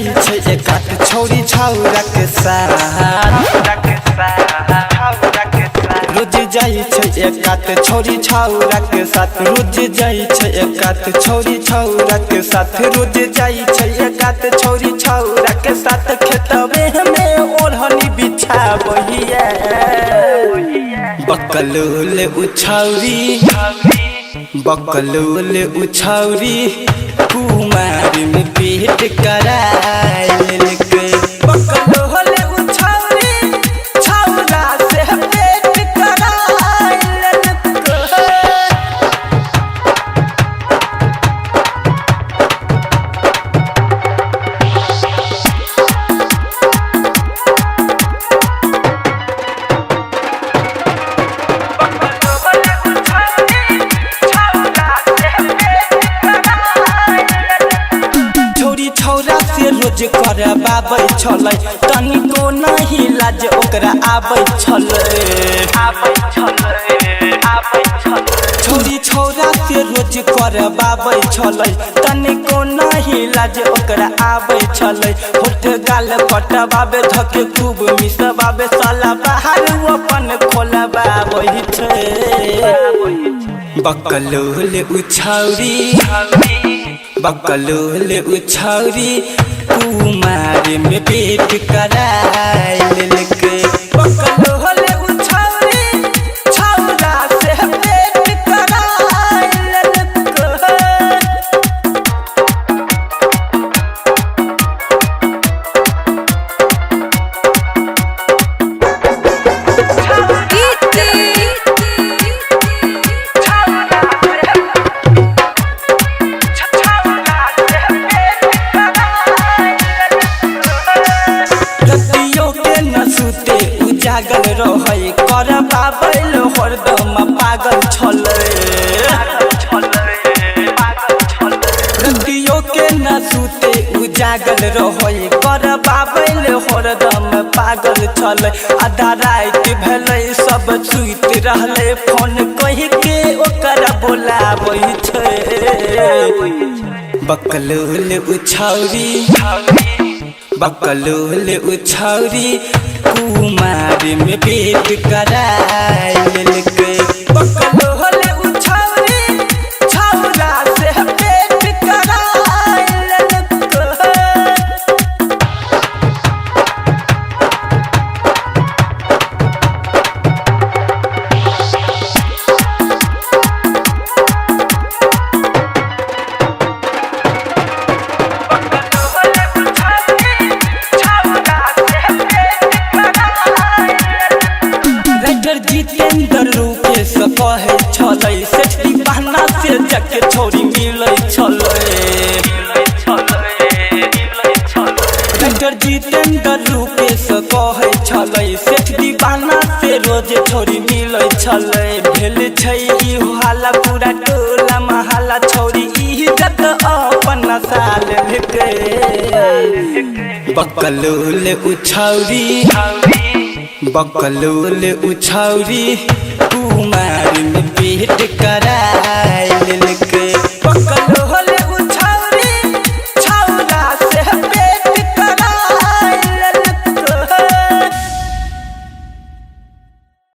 छोरी छौरा के साथ रोज जाई छै एकात छोरी छौरा के साथ रोज जाई छै एकात छोरी छौरा के साथ रोज जाई छै एकात छोरी छौरा के साथ खेतवे में ओढ़नी बिछाबहिया बकलोल उछौरी बकलोल उछौरी कुमार में पेट कराइल के बकलोल उछौरी छौरा से पेट कराइल के रोज करबाबै छलै तनिको नहीं लाज ओकरा आबै छलै छोरी छौरा से रोज करबाबै छलै तनिको नहीं लाज ओकरा आबै छलै होठ गाल कटबाबे धके खूब मिसबाबे साला बाहर अपन खोलबाबै छै बकलोल उछौरी बकलोल उछौरी कुमार में पेट कराइल के बकलोल उछौरी छौरा से पेट कराइल के जागल रहै करबाबै हरदम पागल छलै रतियो के न सुते उजागल रहै करबाबै हरदम पागल छलै आधा रात भेलै सब सुइत रहलै फोन कहि के ओकरा बोलाबै छै बकलोल उछौरी बकलोल उछौरी कुमार में पेट कराइल के बकलोल उछौरी छौरा से पेट कराइल के जितेंद्र रूपेश कहे छलै सेठी बहना से जके छोरी मिलै छलै डॉक्टर जितेंद्र रूपेश कहे छलै सेठी बहना से रोज छोरी मिलै छलै भेल छै ई हाला पूरा टोला महला छोरी इज्जत अपन साल के बकलोल उछौरी बकलोल उछौरी कुमार